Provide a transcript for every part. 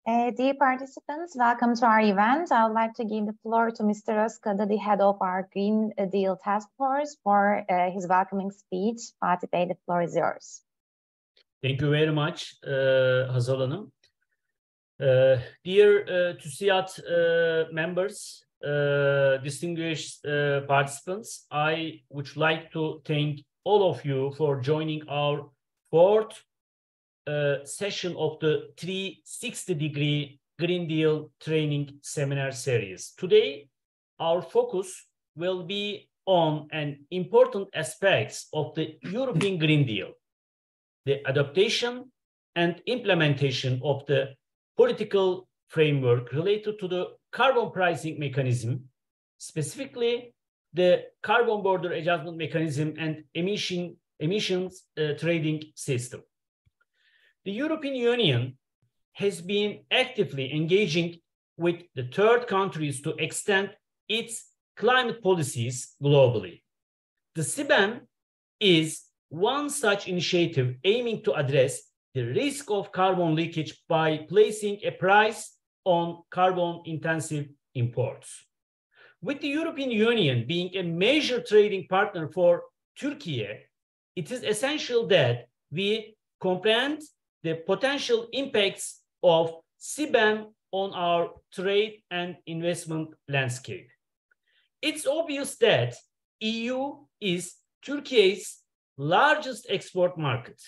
Dear participants, welcome to our event. I would like to give the floor to Mr. Özkada, the head of our Green Deal Task Force, for his welcoming speech. Fatih Bey, the floor is yours. Thank you very much, Hazal Hanım. Dear TÜSİAD members, distinguished participants, I would like to thank all of you for joining our fourth session of the 360-degree Green Deal training seminar series. Today, our focus will be on an important aspects of the European Green Deal, the adaptation and implementation of the political framework related to the carbon pricing mechanism, specifically the carbon border adjustment mechanism and emissions trading system. The European Union has been actively engaging with the third countries to extend its climate policies globally. The CBDM is one such initiative aiming to address the risk of carbon leakage by placing a price on carbon-intensive imports. With the European Union being a major trading partner for Turkey, it is essential that we comprehend the potential impacts of CBDM on our trade and investment landscape. It's obvious that EU is Turkey's largest export market,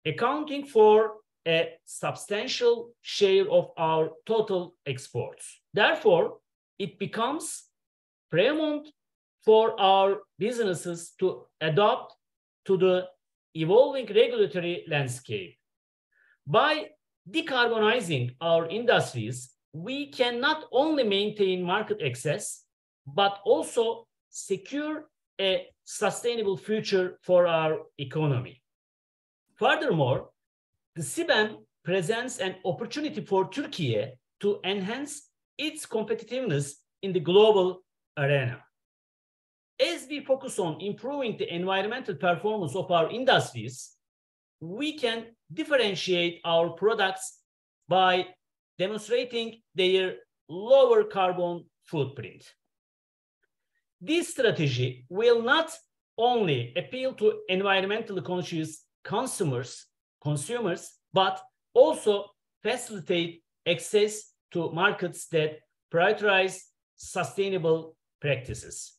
accounting for a substantial share of our total exports. Therefore, it becomes paramount for our businesses to adapt to the evolving regulatory landscape. By decarbonizing our industries, we can not only maintain market access, but also secure a sustainable future for our economy. Furthermore, the CBDM presents an opportunity for Turkey to enhance its competitiveness in the global arena. As we focus on improving the environmental performance of our industries, we can differentiate our products by demonstrating their lower carbon footprint. This strategy will not only appeal to environmentally conscious consumers, but also facilitate access to markets that prioritize sustainable practices.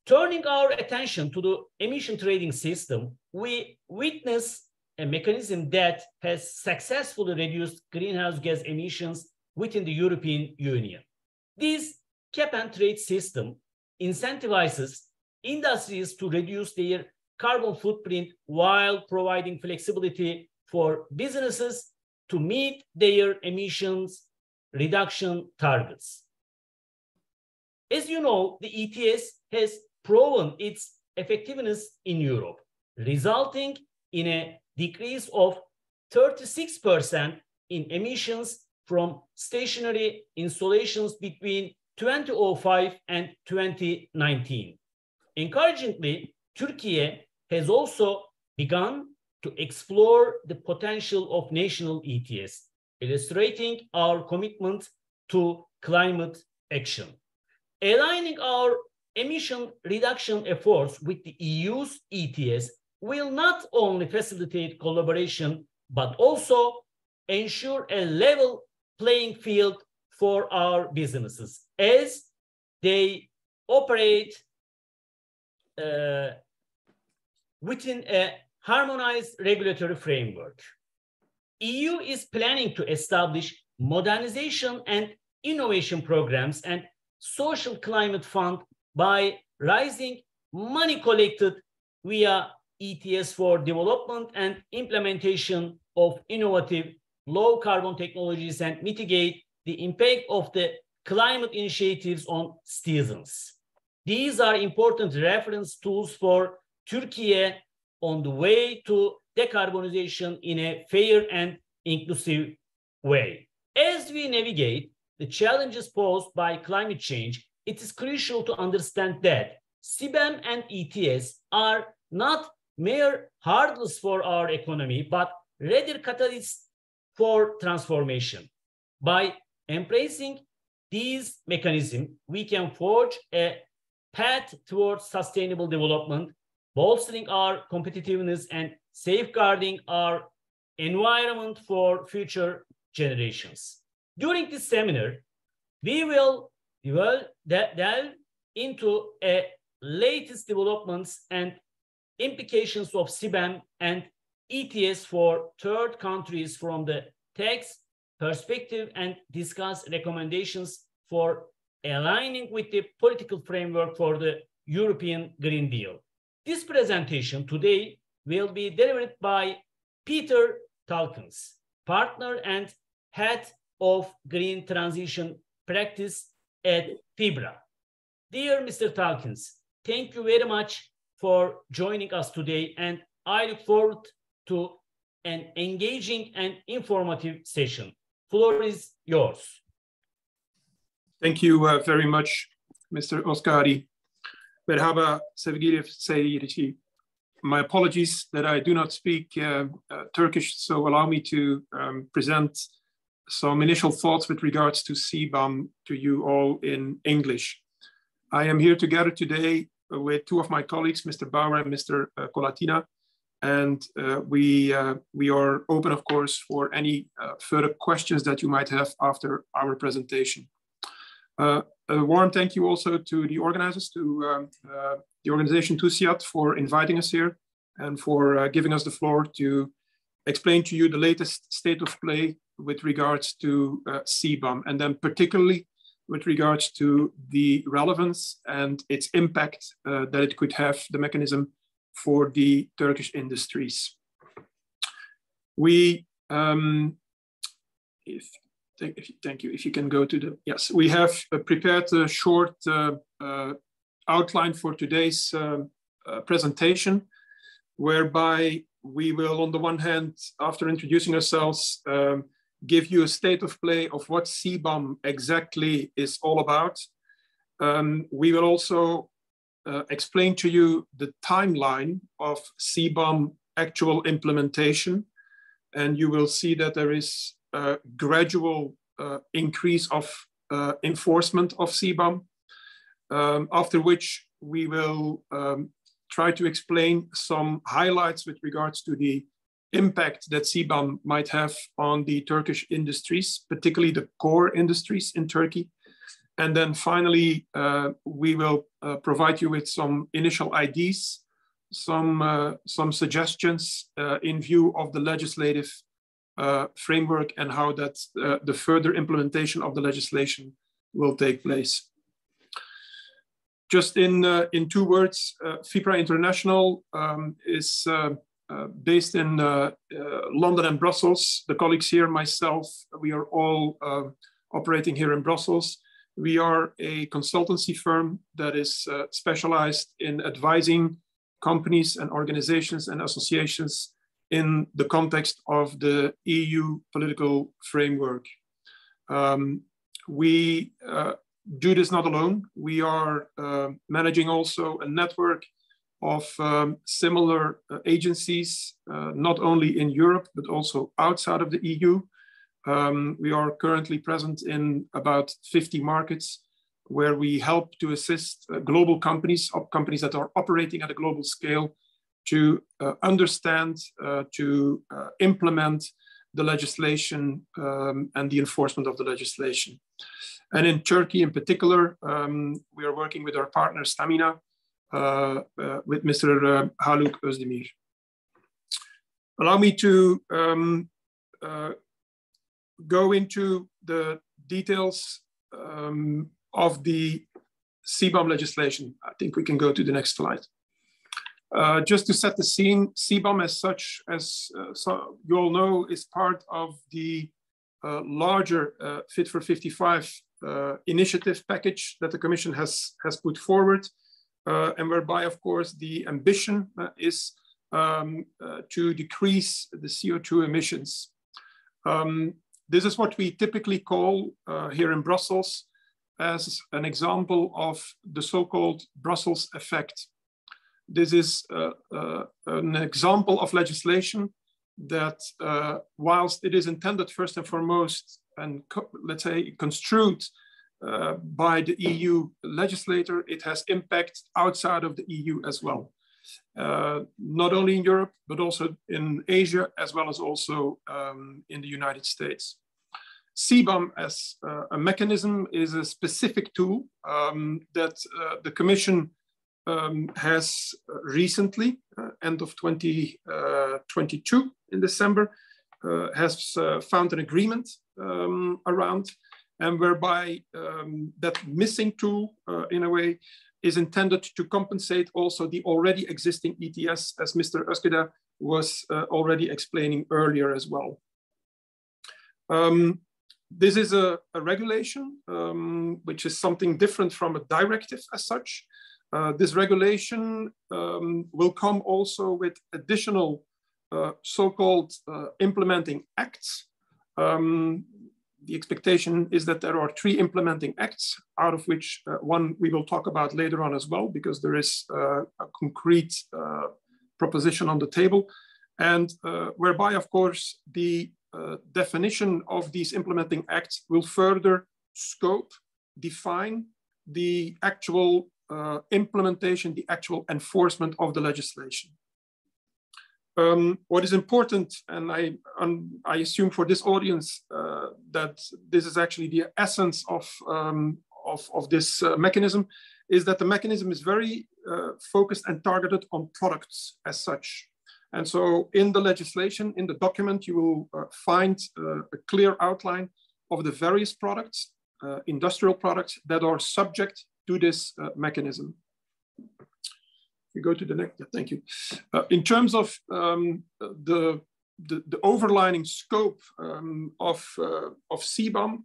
Turning our attention to the emission trading system, we witness a mechanism that has successfully reduced greenhouse gas emissions within the European Union. This cap-and-trade system incentivizes industries to reduce their carbon footprint while providing flexibility for businesses to meet their emissions reduction targets. As you know, the ETS has proven its effectiveness in Europe, resulting in a decrease of 36% in emissions from stationary installations between 2005 and 2019. Encouragingly, Turkey has also begun to explore the potential of national ETS, illustrating our commitment to climate action. Aligning our emission reduction efforts with the EU's ETS will not only facilitate collaboration, but also ensure a level playing field for our businesses as they operate within a harmonized regulatory framework. EU is planning to establish modernization and innovation programs and social climate fund by raising money collected via ETS for development and implementation of innovative low carbon technologies and mitigate the impact of the climate initiatives on citizens. These are important reference tools for Turkey on the way to decarbonization in a fair and inclusive way. As we navigate the challenges posed by climate change, it is crucial to understand that CBDM and ETS are not mere hurdles for our economy, but rather catalysts for transformation. By embracing these mechanisms, we can forge a path towards sustainable development, bolstering our competitiveness and safeguarding our environment for future generations. During this seminar, we will delve into latest developments and implications of CBAM and ETS for third countries from the tax perspective and discuss recommendations for aligning with the political framework for the European Green Deal. This presentation today will be delivered by Peter Talkins, partner and head of Green Transition Practice at FIBRA. Dear Mr. Talkins, thank you very much for joining us today, and I look forward to an engaging and informative session. Floor is yours. Thank you very much, Mr. Oskari. Merhaba sevgili seyirci. My apologies that I do not speak Turkish, so allow me to present some initial thoughts with regards to CBAM to you all in English. I am here together today with two of my colleagues, Mr. Bauer and Mr. Colatina, and we are open, of course, for any further questions that you might have after our presentation. A warm thank you also to the organizers, to the organization TÜSİAD for inviting us here and for giving us the floor to explain to you the latest state of play with regards to CBAM, and then particularly with regards to the relevance and its impact that it could have, the mechanism for the Turkish industries. We, thank you. If you can go to the, yes, we have prepared a short outline for today's presentation, whereby we will, on the one hand, after introducing ourselves, give you a state of play of what CBAM exactly is all about. We will also explain to you the timeline of CBAM actual implementation, and you will see that there is a gradual increase of enforcement of CBAM, after which we will try to explain some highlights with regards to the impact that CBAM might have on the Turkish industries, particularly the core industries in Turkey. And then finally, we will provide you with some initial ideas, some suggestions in view of the legislative framework and how that the further implementation of the legislation will take place. Just in 2 words, FIBRA International is based in London and Brussels. The colleagues here, myself, we are all operating here in Brussels. We are a consultancy firm that is specialized in advising companies and organizations and associations in the context of the EU political framework. We do this not alone. We are managing also a network of similar agencies, not only in Europe, but also outside of the EU. We are currently present in about 50 markets where we help to assist global companies, companies that are operating at a global scale, to understand, to implement the legislation and the enforcement of the legislation. And in Turkey in particular, we are working with our partner Stamina, with Mr. Haluk Özdemir. Allow me to go into the details of the CBAM legislation. I think we can go to the next slide. Just to set the scene, CBAM as such, as so you all know, is part of the larger Fit for 55 initiative package that the Commission has put forward, and whereby, of course, the ambition is to decrease the CO2 emissions. This is what we typically call here in Brussels as an example of the so-called Brussels effect. This is an example of legislation that, whilst it is intended first and foremost and let's say construed by the EU legislator, it has impact outside of the EU as well. Not only in Europe, but also in Asia, as well as also in the United States. CBDM as a mechanism is a specific tool that the Commission has recently, end of 2022 in December, has found an agreement around, and whereby that missing tool in a way is intended to compensate also the already existing ETS, as Mr. Özkeda was already explaining earlier as well. This is a regulation, which is something different from a directive as such. This regulation will come also with additional so-called implementing acts. The expectation is that there are 3 implementing acts, out of which one we will talk about later on as well, because there is a concrete proposition on the table, and whereby, of course, the definition of these implementing acts will further scope, define the actual implementation, the actual enforcement of the legislation. What is important, and I assume for this audience that this is actually the essence of this mechanism, is that the mechanism is very focused and targeted on products as such. And so in the legislation, in the document, you will find a clear outline of the various products, industrial products, that are subject to this mechanism. We go to the next, thank you. In terms of the overlining scope of CBDM,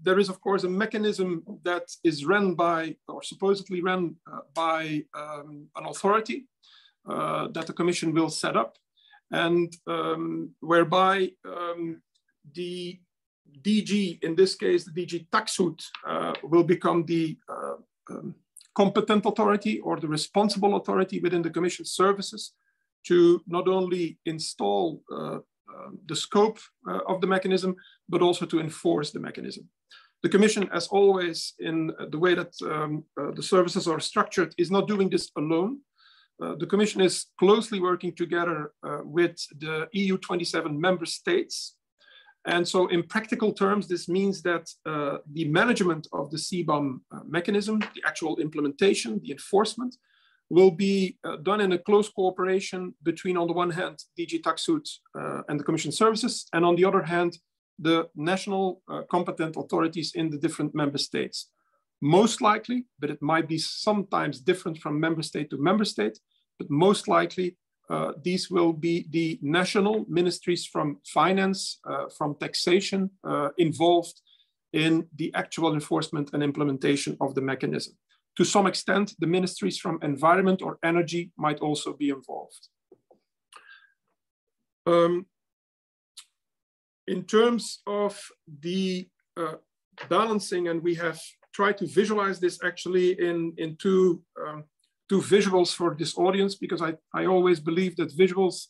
there is of course a mechanism that is run by, or supposedly run by an authority that the Commission will set up, and whereby the DG, in this case, the DG TAXUD, will become the competent authority or the responsible authority within the Commission services to not only install the scope of the mechanism, but also to enforce the mechanism. The Commission, as always, in the way that the services are structured, is not doing this alone. The Commission is closely working together with the EU 27 member states. And so in practical terms, this means that the management of the CBDM mechanism, the actual implementation, the enforcement, will be done in a close cooperation between, on the one hand, DG TAXUD and the Commission services, and on the other hand, the national competent authorities in the different member states. Most likely, but it might be sometimes different from member state to member state, but most likely these will be the national ministries from finance, from taxation involved in the actual enforcement and implementation of the mechanism. To some extent, the ministries from environment or energy might also be involved. In terms of the balancing, and we have tried to visualize this actually in two visuals for this audience, because I always believe that visuals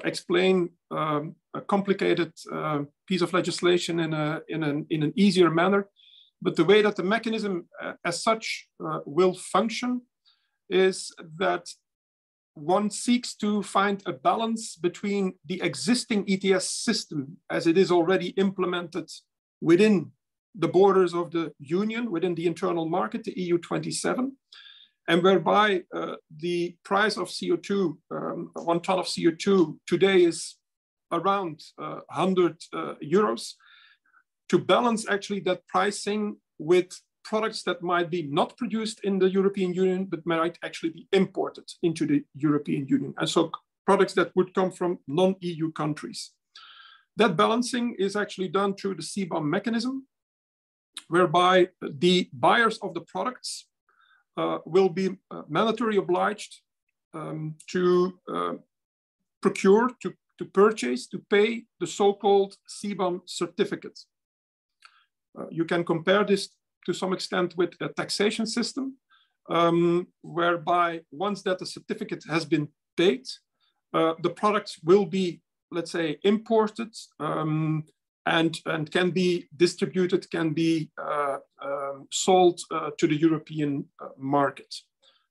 explain a complicated piece of legislation in an easier manner. But the way that the mechanism as such will function is that one seeks to find a balance between the existing ETS system as it is already implemented within the borders of the Union, within the internal market, the EU 27, and whereby the price of CO2, 1 ton of CO2 today is around 100 euros, to balance actually that pricing with products that might be not produced in the European Union, but might actually be imported into the European Union. And so products that would come from non-EU countries. That balancing is actually done through the CBDM mechanism, whereby the buyers of the products will be mandatorily obliged to procure, to purchase, to pay the so-called CBDM certificate. You can compare this to some extent with a taxation system, whereby once that the certificate has been paid, the products will be, let's say, imported and can be distributed, can be sold to the European market.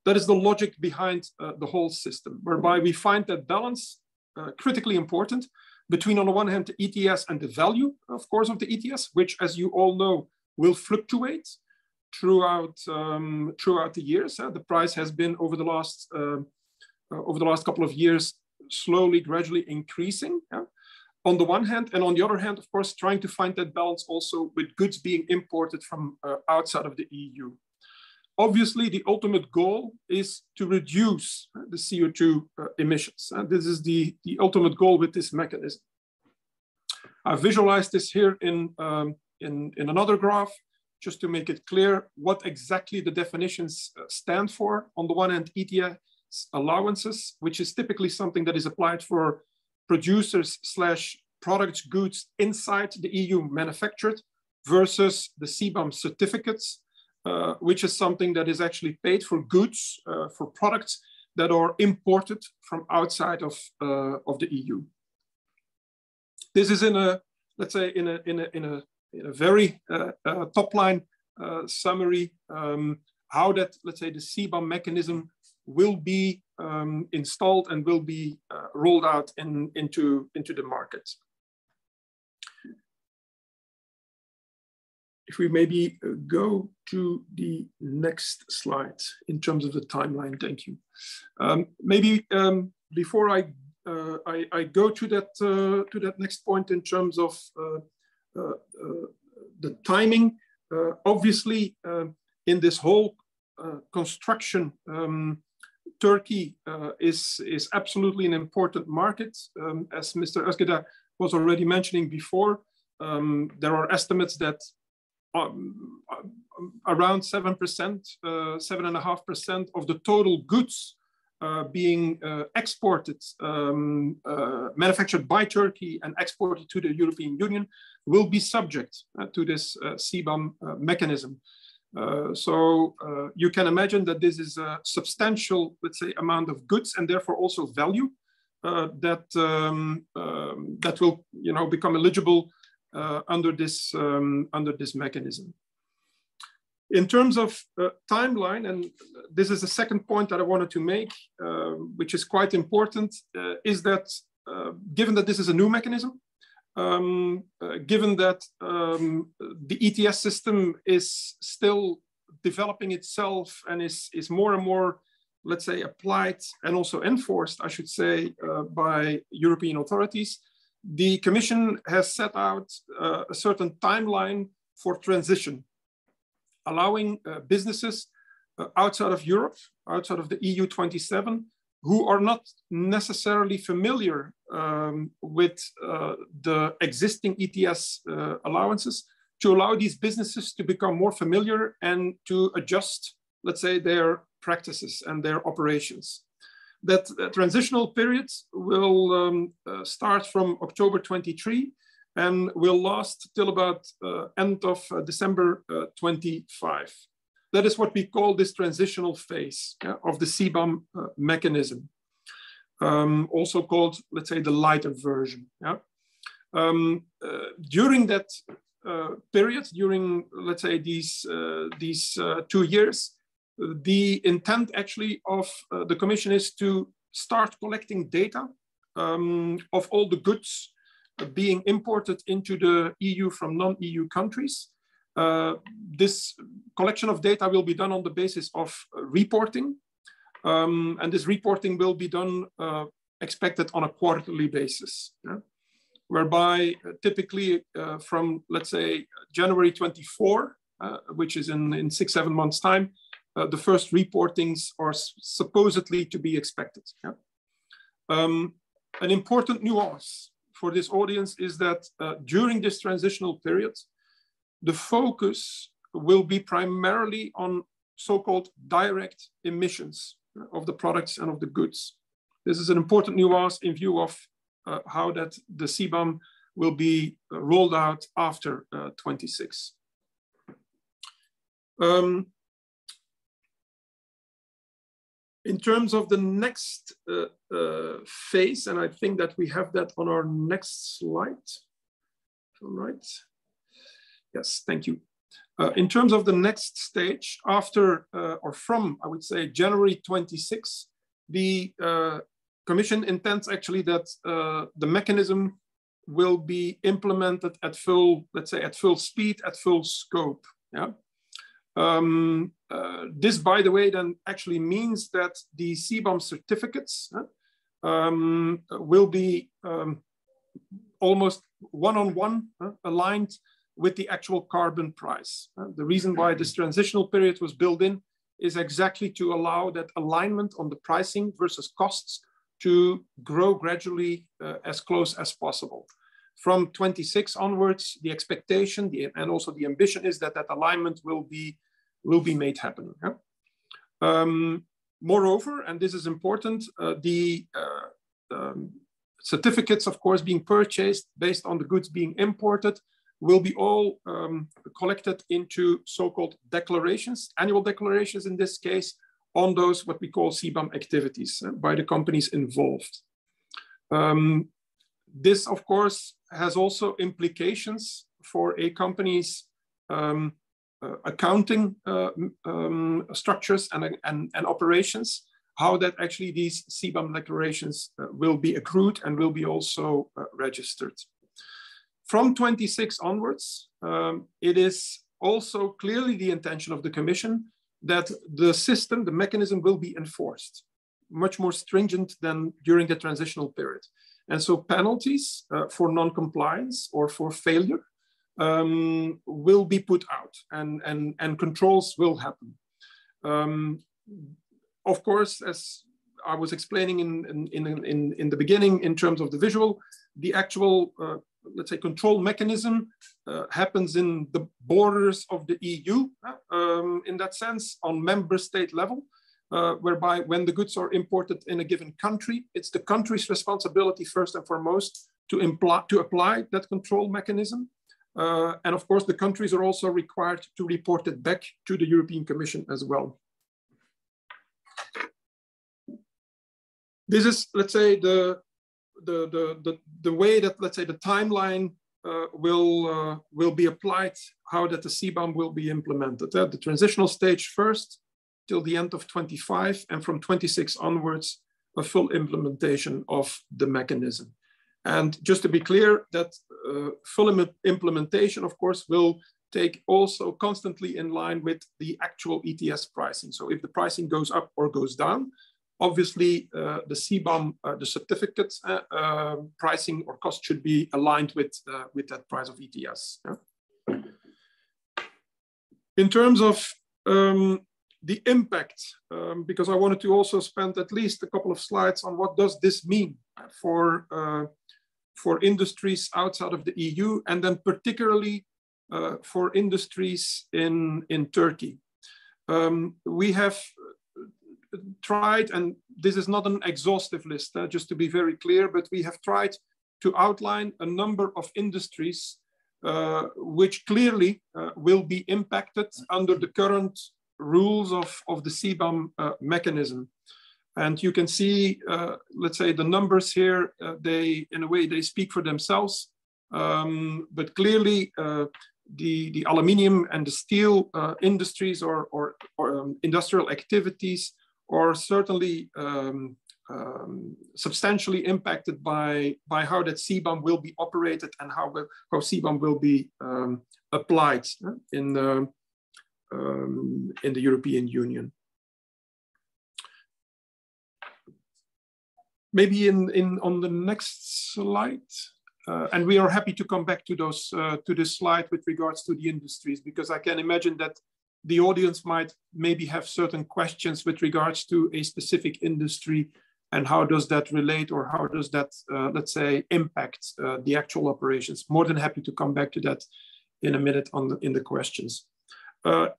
That is the logic behind the whole system, whereby we find that balance critically important between, on the one hand, the ETS and the value, of course, of the ETS, which, as you all know, will fluctuate throughout the years. The price has been over the last couple of years slowly, gradually increasing. On the one hand, and on the other hand, of course, trying to find that balance also with goods being imported from outside of the EU. Obviously, the ultimate goal is to reduce the CO2 emissions. This is the ultimate goal with this mechanism. I visualized this here in another graph, just to make it clear what exactly the definitions stand for. On the one hand, ETS allowances, which is typically something that is applied for producers / products, goods inside the EU manufactured, versus the CBAM certificates, which is something that is actually paid for goods, for products that are imported from outside of the EU. This is in a, let's say, in a very top line summary, how that, let's say, the CBAM mechanism will be installed and will be rolled out into the market. If we maybe go to the next slide in terms of the timeline, thank you. Maybe before I go to that next point in terms of the timing, obviously in this whole construction, Turkey is absolutely an important market. As Mr. Özgeda was already mentioning before, there are estimates that around 7%, 7.5% of the total goods being exported, manufactured by Turkey and exported to the European Union will be subject to this CBAM mechanism. So you can imagine that this is a substantial, let's say, amount of goods and therefore also value that will, become eligible under this mechanism. In terms of timeline, and this is the second point that I wanted to make, which is quite important, is that given that this is a new mechanism, given that the ETS system is still developing itself and is more and more, let's say, applied and also enforced, I should say, by European authorities, the Commission has set out a certain timeline for transition, allowing businesses outside of Europe, outside of the EU 27, who are not necessarily familiar with the existing ETS allowances, to allow these businesses to become more familiar and to adjust, let's say, their practices and their operations. That transitional period will start from October 23 and will last till about end of December 25. That is what we call this transitional phase of the CBAM mechanism, also called, let's say, the lighter version. During that period, during, let's say, these 2 years, the intent actually of the Commission is to start collecting data of all the goods being imported into the EU from non-EU countries. This collection of data will be done on the basis of reporting, and this reporting will be done expected on a quarterly basis, whereby typically from, let's say, January 24, which is in 6-7 months' time, the first reportings are supposedly to be expected. An important nuance for this audience is that during this transitional period, the focus will be primarily on so-called direct emissions of the products and of the goods. This is an important nuance in view of how that the CBAM will be rolled out after 26. In terms of the next phase, and I think that we have that on our next slide, if All right. Yes, thank you. In terms of the next stage, after or from, I would say, January 26, the Commission intends actually that the mechanism will be implemented at full, let's say, at full speed, at full scope. Yeah. This, by the way, then actually means that the CBAM certificates will be almost one-on-one aligned with the actual carbon price. The reason why this transitional period was built in is exactly to allow that alignment on the pricing versus costs to grow gradually as close as possible. From 26 onwards, the expectation and also the ambition is that that alignment will be made happen. Moreover, and this is important, the certificates, of course, being purchased based on the goods being imported will be all collected into so-called declarations, annual declarations in this case, on those what we call CBAM activities by the companies involved. This, of course, has also implications for a company's accounting structures and operations, how that actually these CBAM declarations will be accrued and will be also registered. From 26 onwards, it is also clearly the intention of the Commission that the system, the mechanism will be enforced, much more stringent than during the transitional period. And so penalties for non-compliance or for failure will be put out and controls will happen. Of course, as I was explaining in the beginning in terms of the visual, the actual let's say control mechanism happens in the borders of the EU in that sense on member state level, whereby when the goods are imported in a given country, it's the country's responsibility first and foremost to apply that control mechanism. And of course, the countries are also required to report it back to the European Commission as well. This is, let's say, the way that, let's say, the timeline will be applied, how that the CBAM will be implemented. The transitional stage first till the end of 25, and from 26 onwards, a full implementation of the mechanism. And just to be clear, that full implementation, of course, will take also constantly in line with the actual ETS pricing. So if the pricing goes up or goes down, obviously the CBAM, the certificate pricing or cost should be aligned with that price of ETS. Yeah? In terms of the impact, because I wanted to also spend at least a couple of slides on what does this mean for industries outside of the EU, and then particularly for industries in Turkey. We have tried, and this is not an exhaustive list, just to be very clear, but we have tried to outline a number of industries which clearly will be impacted under the current rules of the CBAM mechanism. And you can see, let's say, the numbers here, they, in a way, they speak for themselves. But clearly, the aluminium and the steel industries or industrial activities are certainly substantially impacted by how that CBAM will be operated and how CBAM will be applied in the European Union. Maybe on the next slide, and we are happy to come back to those to this slide with regards to the industries, because I can imagine that the audience might maybe have certain questions with regards to a specific industry and how does that relate, or how does that, let's say, impact the actual operations. More than happy to come back to that in a minute in the questions.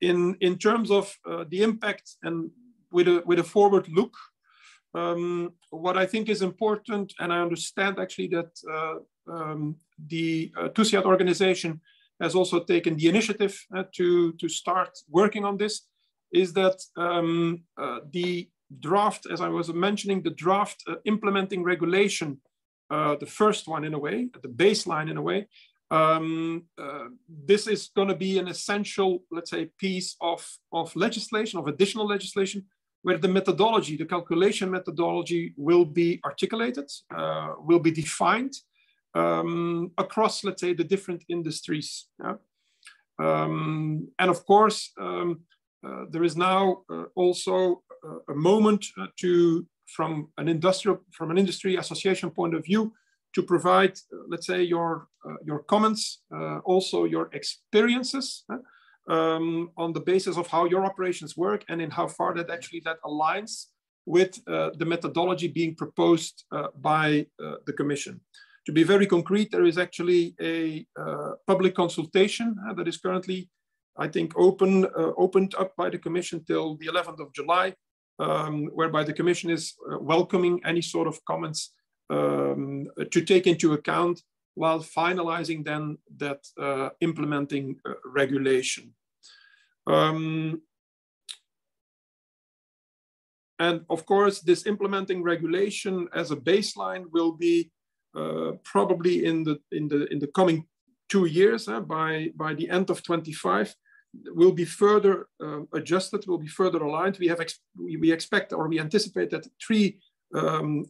In terms of the impact and with a forward look, what I think is important, and I understand actually that the TÜSİAD organization has also taken the initiative to start working on this, is that the draft, as I was mentioning, the draft implementing regulation, the first one in a way, the baseline in a way, This is going to be an essential, let's say, piece of legislation, of additional legislation, where the methodology, the calculation methodology will be articulated, will be defined across, let's say, the different industries. Yeah? And of course, there is now also a moment from an industry association point of view, to provide, let's say, your comments, also your experiences on the basis of how your operations work and in how far that aligns with the methodology being proposed by the Commission. To be very concrete, there is actually a public consultation that is currently, I think, opened up by the Commission till the 11th of July, whereby the Commission is welcoming any sort of comments to take into account while finalizing then that implementing regulation. And of course, this implementing regulation as a baseline will be probably in the coming 2 years, by the end of 25, will be further adjusted, will be further aligned. We expect, or we anticipate, that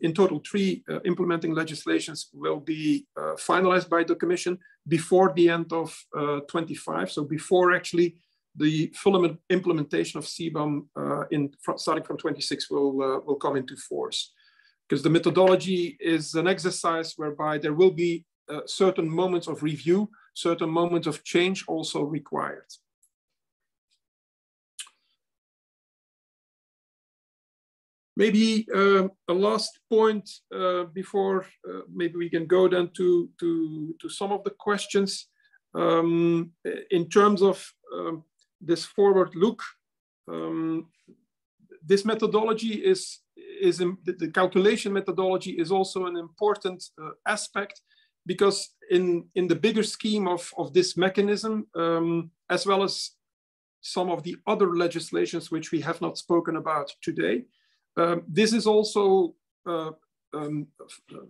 in total three implementing legislations will be finalized by the Commission before the end of 25. So before actually the full implementation of CBAM starting from 26 will come into force. Because the methodology is an exercise whereby there will be certain moments of review, certain moments of change also required. Maybe a last point before maybe we can go then to some of the questions. In terms of this forward look, this methodology the calculation methodology is also an important aspect, because in the bigger scheme of this mechanism, as well as some of the other legislations which we have not spoken about today, this is also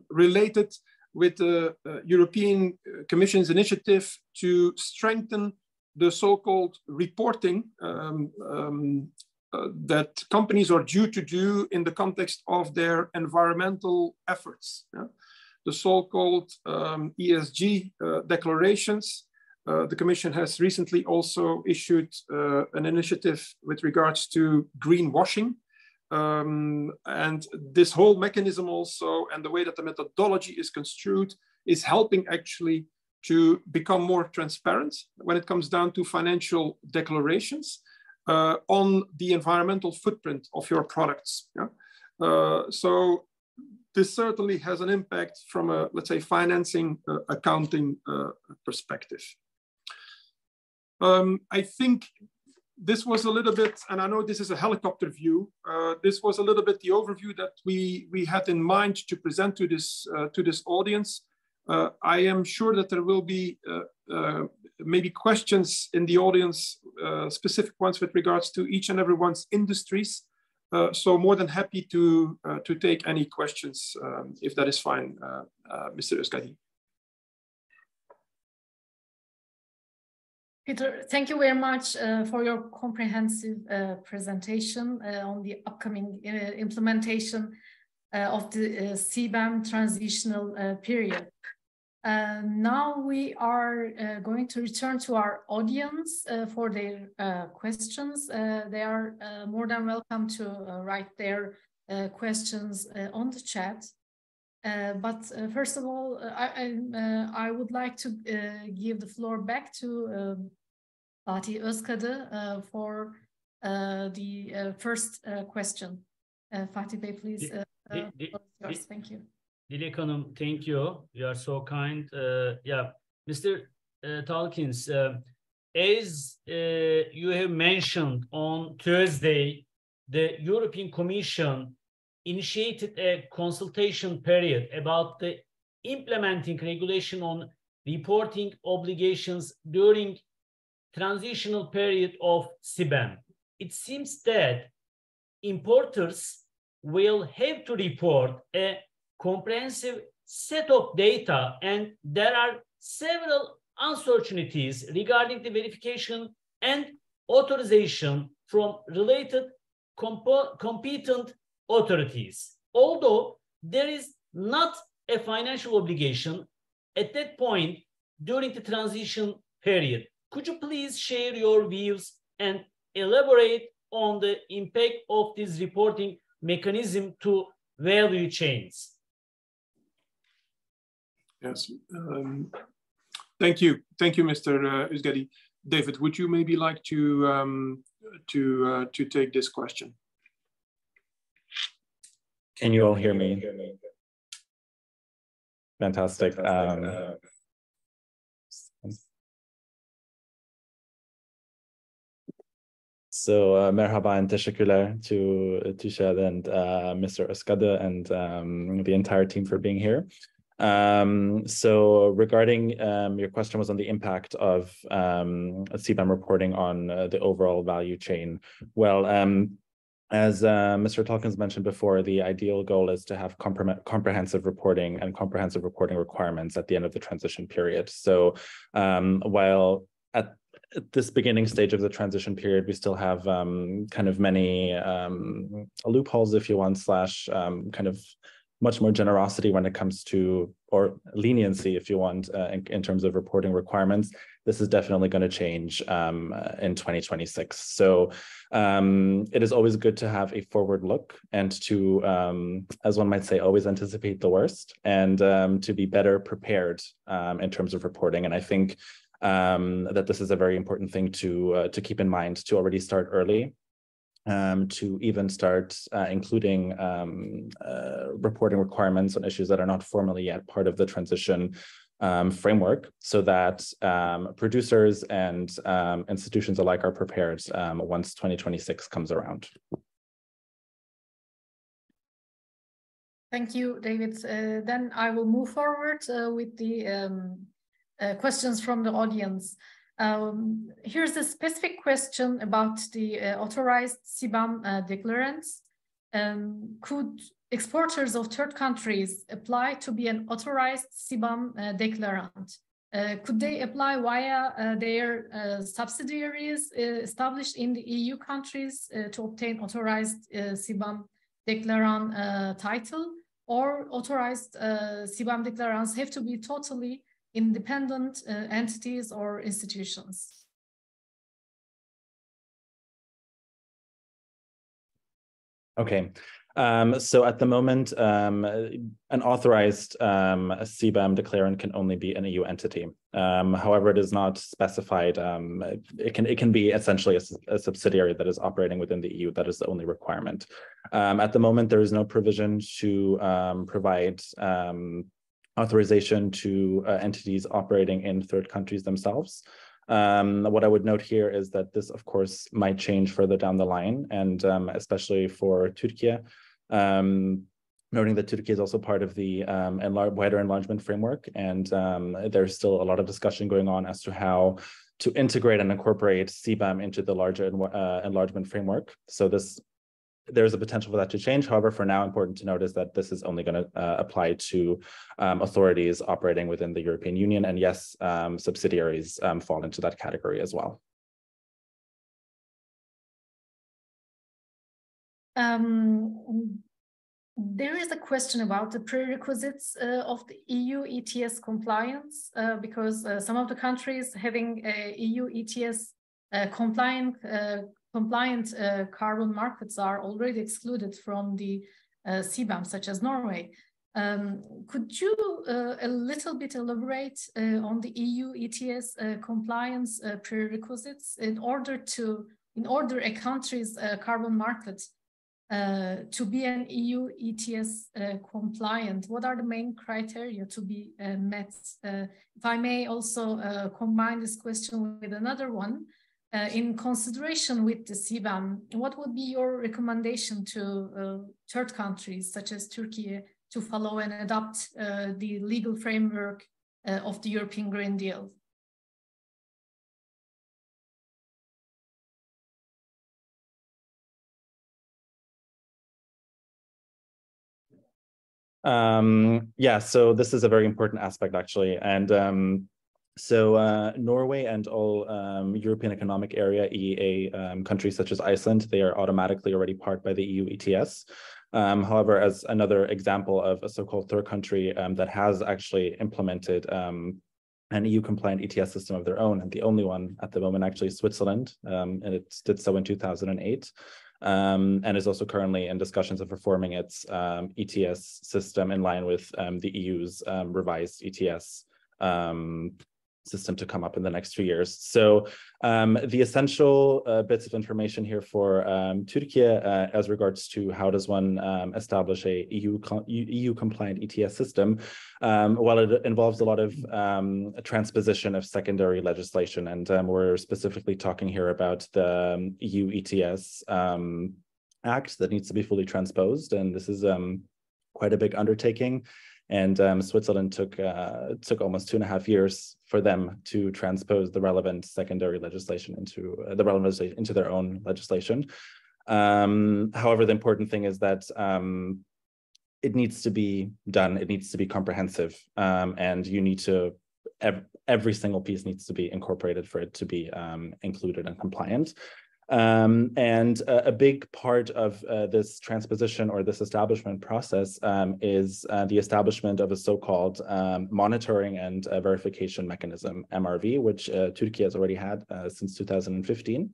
related with the European Commission's initiative to strengthen the so-called reporting that companies are due to do in the context of their environmental efforts. Yeah? The so-called ESG declarations. The Commission has recently also issued an initiative with regards to greenwashing. And this whole mechanism also, and the way that the methodology is construed, is helping actually to become more transparent when it comes down to financial declarations on the environmental footprint of your products. Yeah? So this certainly has an impact from a, let's say, financing accounting perspective. I think this was a little bit, and I know this is a helicopter view, this was a little bit the overview that we had in mind to present to this audience. I am sure that there will be maybe questions in the audience, specific ones with regards to each and everyone's industries. So more than happy to take any questions, if that is fine, Mr. Özkadi. Peter, thank you very much for your comprehensive presentation on the upcoming implementation of the CBAM transitional period. Now we are going to return to our audience for their questions. They are more than welcome to write their questions on the chat. But first of all, I would like to give the floor back to Fatih Özkadı for the first question. Fatih Bey, please. Yours. Thank you. Dilek Hanım, thank you. You are so kind. Yeah, Mr. Talkins, as you have mentioned on Thursday, the European Commission initiated a consultation period about the implementing regulation on reporting obligations during transitional period of CBAM. It seems that importers will have to report a comprehensive set of data, and there are several uncertainties regarding the verification and authorization from related competent authorities. Although there is not a financial obligation at that point during the transition period, could you please share your views and elaborate on the impact of this reporting mechanism to value chains? Yes, thank you, Mr. Özgedi. David, would you maybe like to take this question? Can you all hear me? Fantastic. So merhaba and teşekkürler to TÜSİAD and Mr. Özgedi and the entire team for being here. So regarding your question was on the impact of CBAM reporting on the overall value chain. Well, as Mr. Tolkins mentioned before, the ideal goal is to have comprehensive reporting and comprehensive reporting requirements at the end of the transition period. So while at this beginning stage of the transition period, we still have kind of many loopholes, if you want, slash kind of much more generosity when it comes to, or leniency, if you want, in terms of reporting requirements. This is definitely going to change in 2026. So it is always good to have a forward look and to, as one might say, always anticipate the worst and to be better prepared in terms of reporting. And I think that this is a very important thing to keep in mind, to already start early. To even start including reporting requirements on issues that are not formally yet part of the transition framework, so that producers and institutions alike are prepared once 2026 comes around. Thank you, David. Then I will move forward with the questions from the audience. Here's a specific question about the authorized CBAM declarants. Could exporters of third countries apply to be an authorized CBAM declarant? Could they apply via their subsidiaries established in the EU countries to obtain authorized CBAM declarant title, or authorized CBAM declarants have to be totally independent entities or institutions? Okay, so at the moment, an authorized CBAM declarant can only be an EU entity. However, it is not specified. It can be essentially a subsidiary that is operating within the EU. That is the only requirement. At the moment, there is no provision to provide authorization to entities operating in third countries themselves. What I would note here is that this, of course, might change further down the line, and especially for Turkey, noting that Turkey is also part of the wider enlargement framework, and there's still a lot of discussion going on as to how to integrate and incorporate CBAM into the larger enlargement framework. So there's a potential for that to change. However, for now, important to note is that this is only going to apply to authorities operating within the European Union. And yes, subsidiaries fall into that category as well. There is a question about the prerequisites of the EU ETS compliance, because some of the countries having EU ETS compliant carbon markets are already excluded from the CBAM, such as Norway. Could you a little bit elaborate on the EU ETS compliance prerequisites in order a country's carbon market to be an EU ETS compliant? What are the main criteria to be met? If I may also combine this question with another one. In consideration with the CBAM, what would be your recommendation to third countries such as Turkey to follow and adopt the legal framework of the European Green Deal? Yeah, so this is a very important aspect, actually. And So Norway and all European Economic Area, EEA countries such as Iceland, they are automatically already part by the EU ETS. However, as another example of a so-called third country that has actually implemented an EU-compliant ETS system of their own, and the only one at the moment actually is Switzerland, and it did so in 2008. And is also currently in discussions of reforming its ETS system in line with the EU's revised ETS system to come up in the next 2 years. So the essential bits of information here for Turkey as regards to how does one establish a EU compliant ETS system, while it involves a lot of transposition of secondary legislation, and we're specifically talking here about the EU ETS Act that needs to be fully transposed, and this is quite a big undertaking. And Switzerland took almost 2.5 years for them to transpose the relevant secondary legislation into their own legislation. However, the important thing is that it needs to be done. It needs to be comprehensive, and you need to every single piece needs to be incorporated for it to be included and compliant. And a big part of this transposition or this establishment process is the establishment of a so-called monitoring and verification mechanism, MRV, which Turkey has already had since 2015.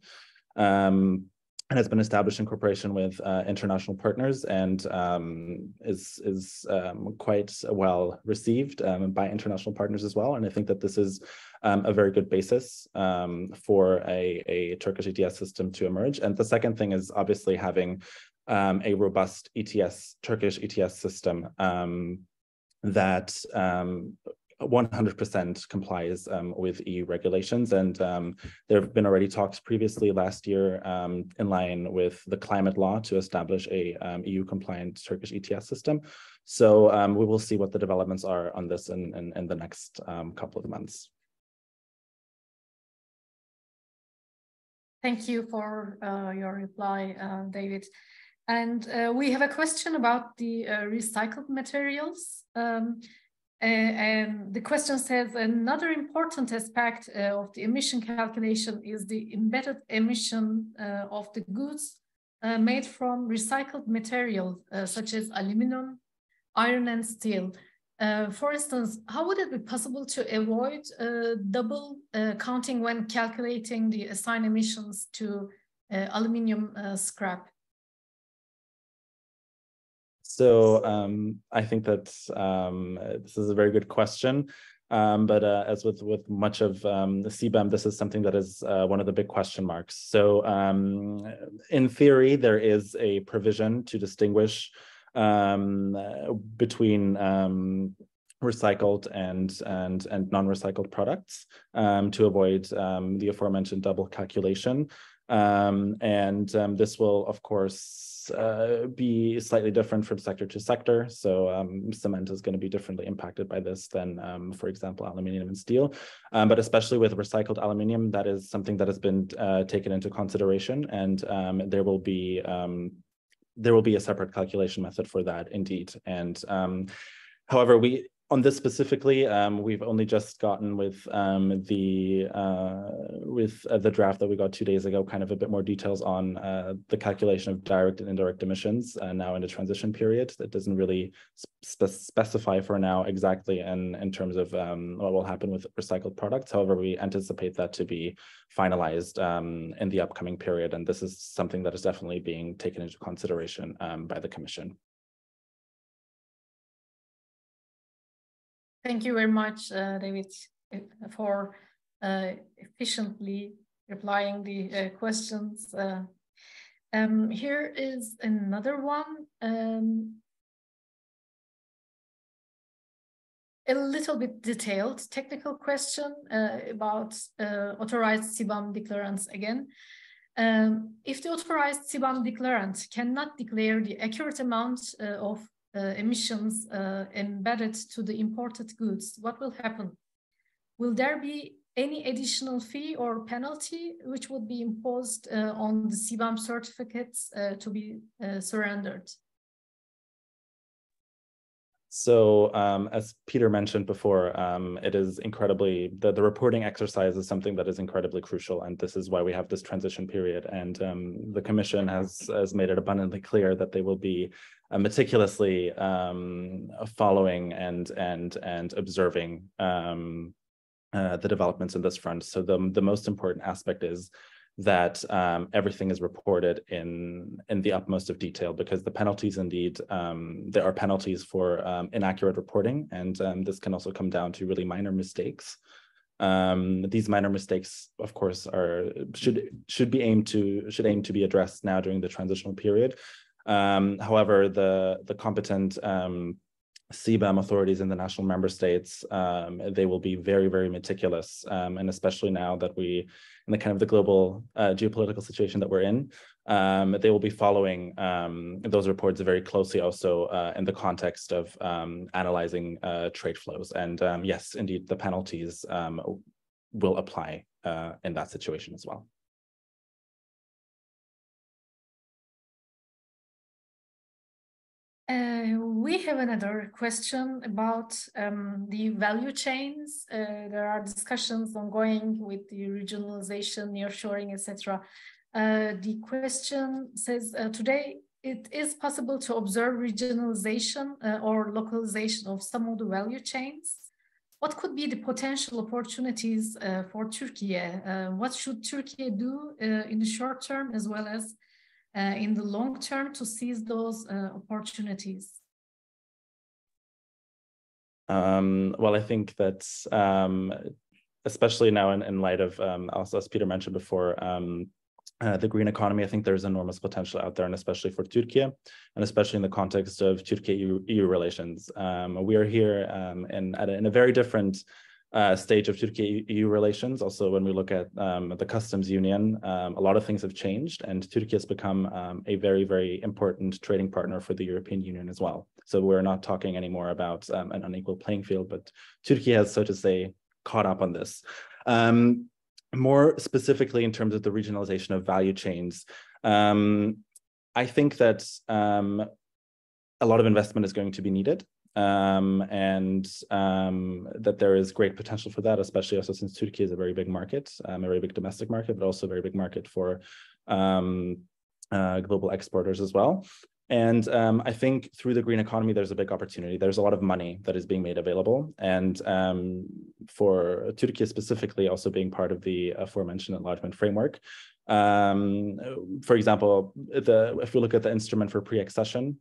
And has been established in cooperation with international partners, and is quite well received by international partners as well. And I think that this is a very good basis for a Turkish ETS system to emerge. And the second thing is obviously having a robust Turkish ETS system that 100% complies with EU regulations. And there have been already talks previously last year in line with the climate law to establish a EU compliant Turkish ETS system. So we will see what the developments are on this in the next couple of months. Thank you for your reply, David. And we have a question about the recycled materials. And the question says, another important aspect of the emission calculation is the embedded emission of the goods made from recycled materials, such as aluminum, iron, and steel. For instance, how would it be possible to avoid double counting when calculating the assigned emissions to aluminum scrap? So I think that this is a very good question, but as with much of the CBAM, this is something that is one of the big question marks. So in theory, there is a provision to distinguish between recycled and non-recycled products to avoid the aforementioned double calculation. And this will, of course, be slightly different from sector to sector. So cement is going to be differently impacted by this than, for example, aluminium and steel. But especially with recycled aluminium, that is something that has been taken into consideration, and there will be a separate calculation method for that, indeed. And however, on this specifically, we've only just gotten with the draft that we got 2 days ago, kind of a bit more details on the calculation of direct and indirect emissions now in the transition period. That doesn't really specify for now exactly in terms of what will happen with recycled products. However, we anticipate that to be finalized in the upcoming period. And this is something that is definitely being taken into consideration by the Commission. Thank you very much, David, for efficiently replying the questions. Here is another one, a little bit detailed technical question about authorized CBAM declarants again. If the authorized CBAM declarant cannot declare the accurate amount of emissions embedded to the imported goods, what will happen? Will there be any additional fee or penalty which would be imposed on the CBAM certificates to be surrendered? So as Peter mentioned before, it is incredibly, the reporting exercise is something that is incredibly crucial. And this is why we have this transition period. And the Commission has made it abundantly clear that they will be meticulously following and observing the developments in this front. So the most important aspect is that everything is reported in the utmost of detail, because the penalties indeed, there are penalties for inaccurate reporting, and this can also come down to really minor mistakes. These minor mistakes, of course, should aim to be addressed now during the transitional period. However, the competent CBDM authorities in the national member states, they will be very, very meticulous, and especially now that we, in the kind of the global geopolitical situation that we're in, they will be following those reports very closely also in the context of analyzing trade flows. And yes, indeed, the penalties will apply in that situation as well. We have another question about the value chains. There are discussions ongoing with the regionalization, nearshoring, etc. The question says, today it is possible to observe regionalization or localization of some of the value chains. What could be the potential opportunities for Turkey? What should Turkey do in the short term as well as in the long term to seize those opportunities? Well, I think that especially now in light of, also as Peter mentioned before, the green economy, I think there's enormous potential out there, and especially for Turkey, and especially in the context of Turkey-EU relations. We are here in a very different stage of Turkey-EU relations. Also, when we look at the customs union, a lot of things have changed, and Turkey has become a very, very important trading partner for the European Union as well. So we're not talking anymore about an unequal playing field, but Turkey has, so to say, caught up on this. More specifically, in terms of the regionalization of value chains, I think that a lot of investment is going to be needed. And that there is great potential for that, especially also since Turkey is a very big market, a very big domestic market, but also a very big market for global exporters as well. And I think through the green economy, there's a big opportunity. There's a lot of money that is being made available. And for Turkey specifically, also being part of the aforementioned enlargement framework. For example, if we look at the instrument for pre-accession,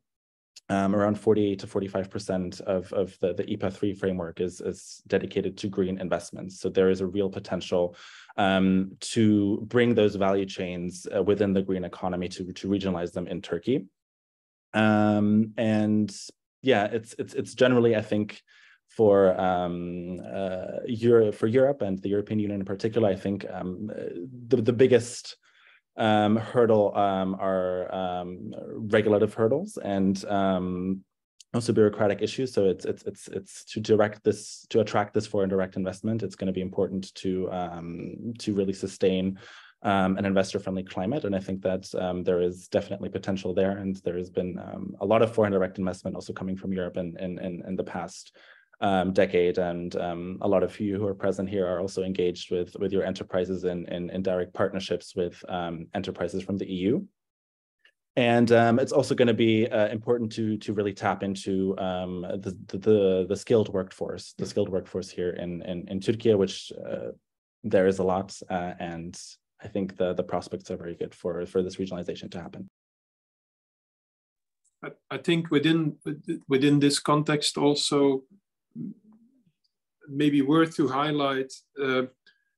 around 48 to 45% of the IPA 3 framework is dedicated to green investments. So there is a real potential to bring those value chains within the green economy to regionalize them in Turkey. And yeah, it's generally, I think, for Europe and the European Union in particular, I think the biggest hurdle are regulative hurdles and also bureaucratic issues. So it's to attract this foreign direct investment. It's going to be important to really sustain an investor-friendly climate, and I think that there is definitely potential there. And there has been a lot of foreign direct investment also coming from Europe in the past decade, and a lot of you who are present here are also engaged with your enterprises in direct partnerships with enterprises from the EU. And it's also going to be important to really tap into the skilled workforce, here in Turkey, which there is a lot, and I think the prospects are very good for this regionalization to happen. I think within this context also, maybe worth to highlight,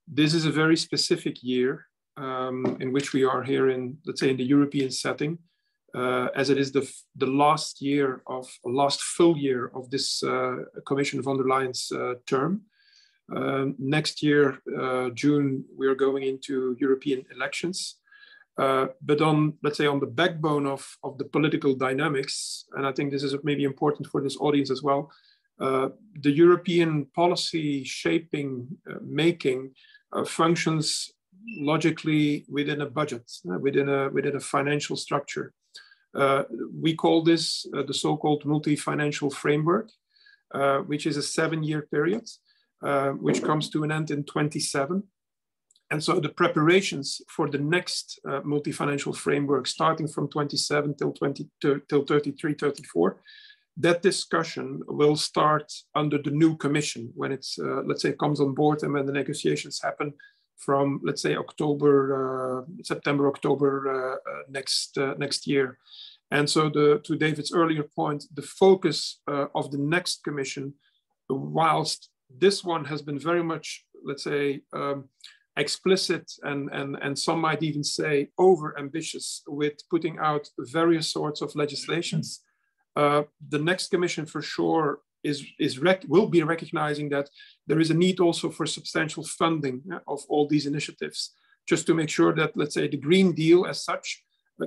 this is a very specific year in which we are here in, let's say, in the European setting, as it is the last full year of this Commission von der Leyen's term. Next year, June, we are going into European elections. But let's say on the backbone of the political dynamics, and I think this is maybe important for this audience as well, the European policy shaping, making functions logically within a budget, within a financial structure. We call this the so-called MultiFinancial Framework. which is a 7-year period, which comes to an end in 27. And so the preparations for the next multi-financial framework, starting from 27 till 33, 34, that discussion will start under the new commission when it's, let's say, comes on board, and when the negotiations happen from, let's say, September, October next year. And so to David's earlier point, the focus of the next commission, whilst this one has been very much, let's say, explicit and some might even say over ambitious with putting out various sorts of legislations, the next commission for sure will be recognizing that there is a need also for substantial funding of all these initiatives, just to make sure that, let's say, the Green Deal as such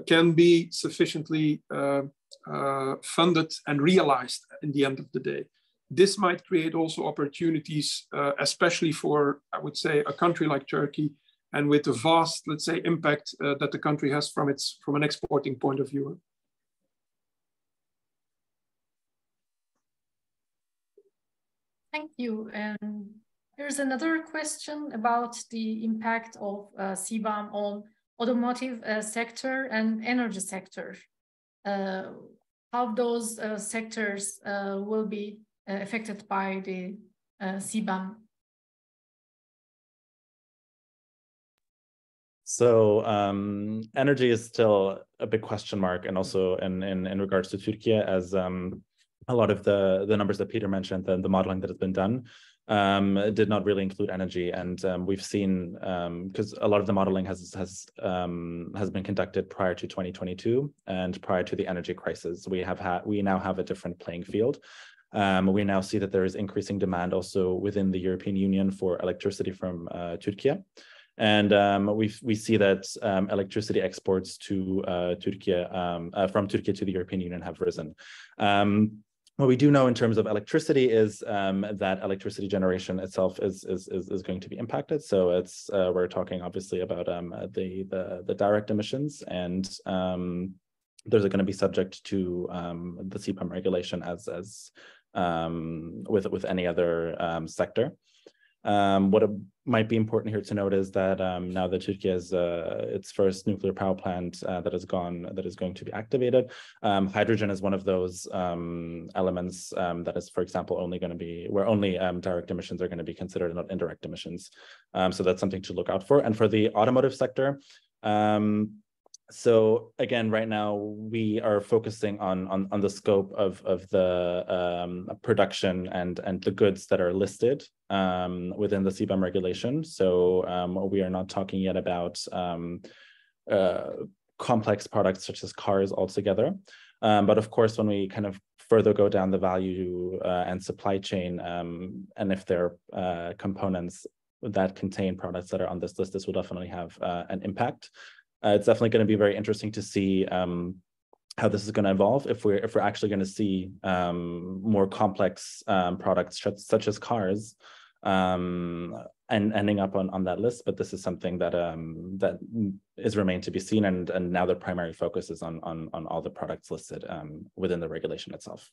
can be sufficiently funded and realized in the end of the day. This might create also opportunities, especially for, I would say, a country like Turkey, and with the vast, let's say, impact that the country has from an exporting point of view. Thank you. And there's another question about the impact of CBAM on automotive sector and energy sector. How those sectors will be affected by the CBAM? So energy is still a big question mark, and also in regards to Turkey, as a lot of the numbers that Peter mentioned, the modeling that has been done, did not really include energy. And we've seen, because a lot of the modeling has been conducted prior to 2022 and prior to the energy crisis. We now have a different playing field. We now see that there is increasing demand also within the European Union for electricity from Turkey. And we see that electricity exports to Turkey, from Turkey to the European Union, have risen. What we do know in terms of electricity is that electricity generation itself is going to be impacted. So it's we're talking obviously about the direct emissions, and those are going to be subject to the CBAM regulation as with any other sector. What might be important here to note is that now that Turkey has its first nuclear power plant that is going to be activated, hydrogen is one of those elements that is, for example, only going to be where only direct emissions are going to be considered and not indirect emissions. So that's something to look out for. And for the automotive sector, so again, right now we are focusing on the scope of the production and the goods that are listed within the CBAM regulation. So we are not talking yet about complex products such as cars altogether. But of course, when we kind of further go down the value and supply chain, and if there are components that contain products that are on this list, this will definitely have an impact. It's definitely going to be very interesting to see how this is going to evolve. If we're actually going to see more complex products such as cars and ending up on that list, but this is something that that is remained to be seen, and now the primary focus is on all the products listed within the regulation itself.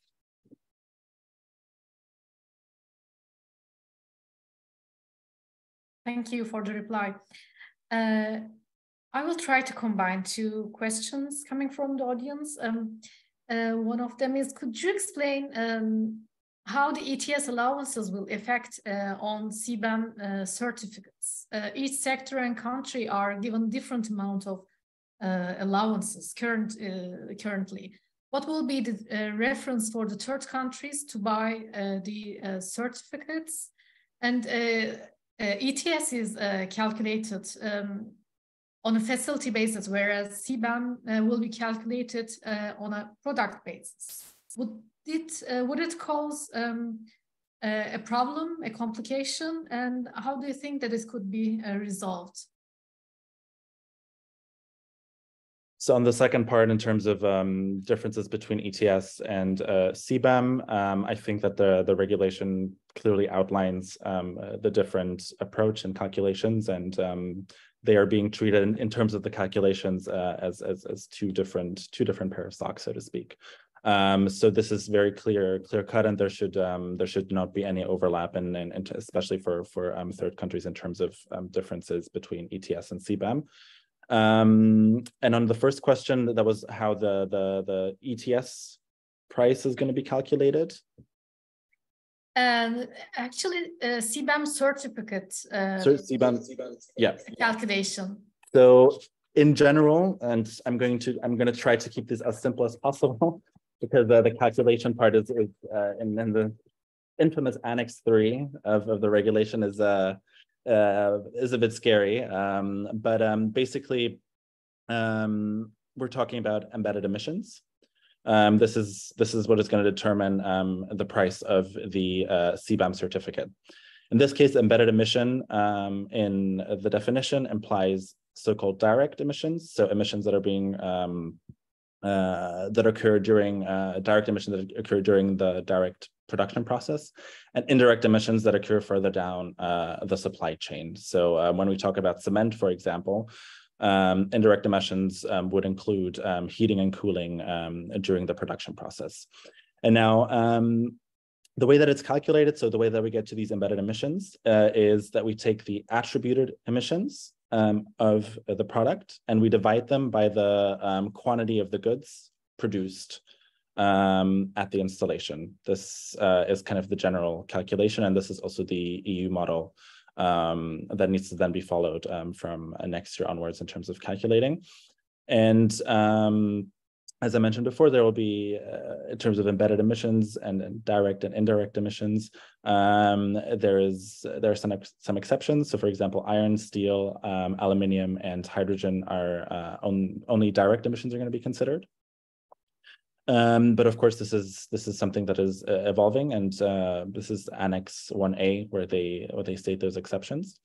Thank you for the reply. I will try to combine two questions coming from the audience. One of them is, could you explain how the ETS allowances will affect on CBAM certificates? Each sector and country are given different amount of allowances currently. What will be the reference for the third countries to buy the certificates? And ETS is calculated on a facility basis, whereas CBAM will be calculated on a product basis. Would it cause a problem, a complication, and how do you think that this could be resolved? So on the second part, in terms of differences between ETS and CBAM, I think that the regulation clearly outlines the different approach and calculations, and they are being treated in terms of the calculations as two different pair of socks, so to speak. So this is very clear cut, and there should not be any overlap, and especially for third countries in terms of differences between ETS and CBAM. And on the first question, that was how the ETS price is going to be calculated. And actually, CBAM certificate yeah, calculation. So in general, and I'm going to try to keep this as simple as possible, because the calculation part is in the infamous Annex 3 of the regulation is a bit scary. But basically, we're talking about embedded emissions. This is what is going to determine the price of the CBAM certificate. In this case, embedded emission in the definition implies so-called direct emissions, so emissions that are being that occur during direct emissions that occur during the direct production process, and indirect emissions that occur further down the supply chain. So when we talk about cement, for example, indirect emissions would include heating and cooling during the production process. And now, the way that it's calculated, so the way that we get to these embedded emissions is that we take the attributed emissions of the product, and we divide them by the quantity of the goods produced at the installation. This is kind of the general calculation, and this is also the EU model that needs to then be followed from next year onwards in terms of calculating. And as I mentioned before, there will be, in terms of embedded emissions and direct and indirect emissions, there are some exceptions. So, for example, iron, steel, aluminium, and hydrogen are only direct emissions are going to be considered. But of course, this is something that is evolving, and this is Annex 1A where they state those exceptions.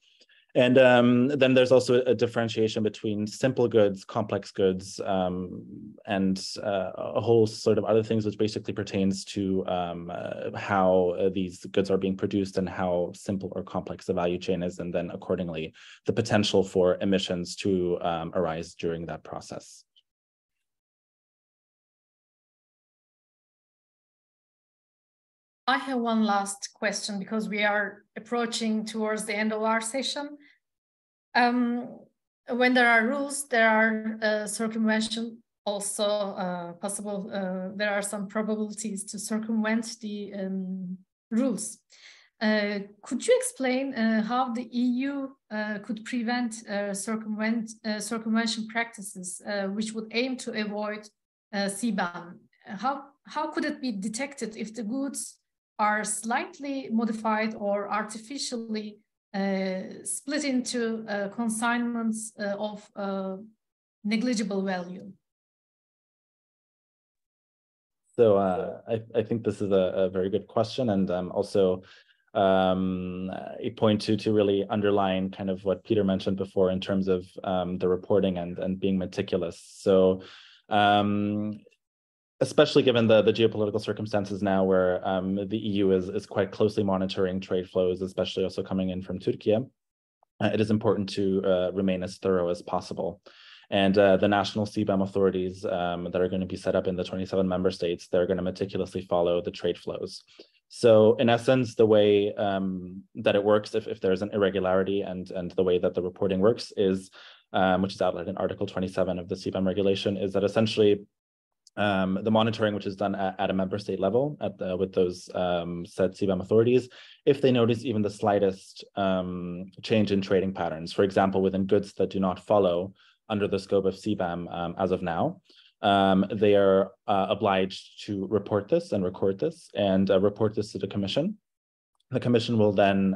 And then there's also a differentiation between simple goods, complex goods, and a whole sort of other things, which basically pertains to how these goods are being produced and how simple or complex the value chain is, and then accordingly, the potential for emissions to arise during that process. I have one last question because we are approaching towards the end of our session. When there are rules, there are circumvention also possible. There are some probabilities to circumvent the rules. Could you explain how the EU could prevent circumvention practices which would aim to avoid CBAM? How could it be detected if the goods are slightly modified or artificially split into consignments of negligible value? So I think this is a very good question, and also a point to really underline kind of what Peter mentioned before in terms of the reporting and being meticulous. So especially given the geopolitical circumstances now, where the EU is quite closely monitoring trade flows, especially also coming in from Turkey, it is important to remain as thorough as possible. And the national CBAM authorities that are going to be set up in the 27 member states, they're going to meticulously follow the trade flows. So in essence, the way that it works, if there's an irregularity, and the way that the reporting works is, which is outlined in Article 27 of the CBAM regulation, is that essentially the monitoring, which is done at a member state level with those said CBAM authorities, if they notice even the slightest change in trading patterns, for example, within goods that do not follow under the scope of CBAM as of now, they are obliged to report this and record this and report this to the Commission. The Commission will then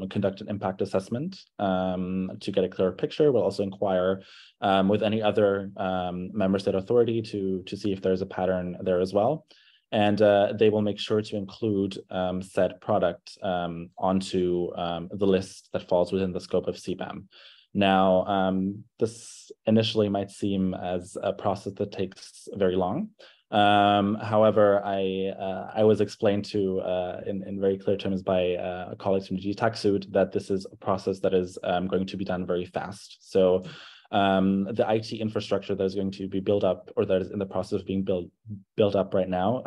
conduct an impact assessment to get a clearer picture. We'll also inquire with any other member state authority to see if there's a pattern there as well. And they will make sure to include said product onto the list that falls within the scope of CBAM. Now, this initially might seem as a process that takes very long. However, I was explained to in very clear terms by a colleague from DG TaxSuit that this is a process that is going to be done very fast. So the IT infrastructure that is going to be built up, or that is in the process of being built up right now,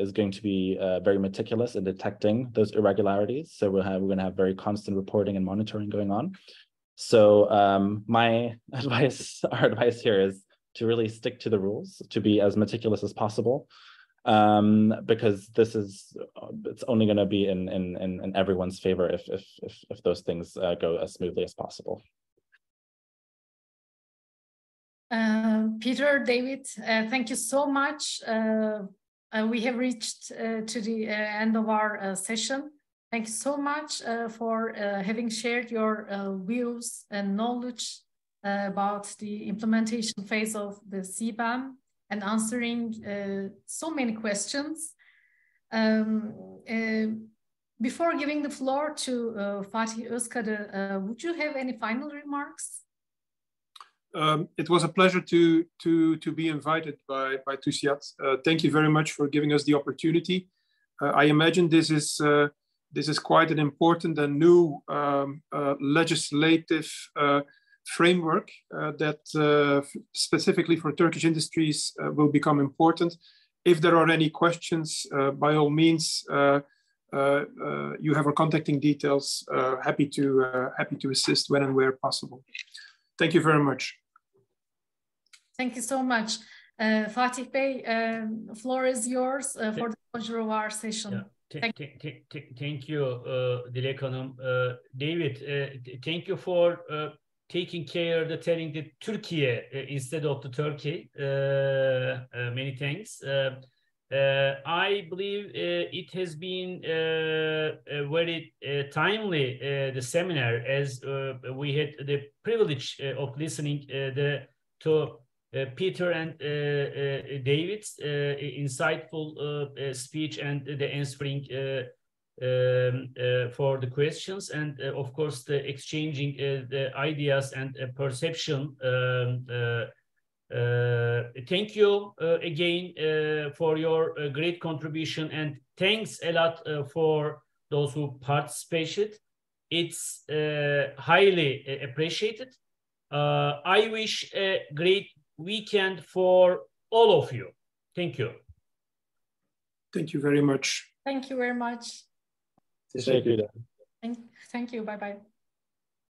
is going to be very meticulous in detecting those irregularities. So we're going to have very constant reporting and monitoring going on. So my advice, our advice here is to really stick to the rules, to be as meticulous as possible, because it's only going to be in everyone's favor if those things go as smoothly as possible. Peter, David, thank you so much. We have reached to the end of our session. Thank you so much for having shared your views and knowledge about the implementation phase of the CBDM and answering so many questions. Before giving the floor to Fatih Özkadı, would you have any final remarks? It was a pleasure to be invited by TÜSİAD. Thank you very much for giving us the opportunity. I imagine this is quite an important and new legislative framework that specifically for Turkish industries will become important. If there are any questions, by all means, you have our contacting details. Happy to assist when and where possible. Thank you very much. Thank you so much. Fatih Bey, floor is yours for the closure of our session. Yeah. Thank you, Dilek Hanım. David, thank you for taking care of telling the Turkey instead of the Turkey. Many thanks. I believe it has been very timely, the seminar, as we had the privilege of listening to Peter and David's insightful speech and the answering for the questions, and of course the exchanging the ideas and perception. Thank you again for your great contribution, and thanks a lot for those who participated. It's highly appreciated. I wish a great weekend for all of you. Thank you. Thank you very much. Thank you very much. Thank you. Thank you. Bye-bye.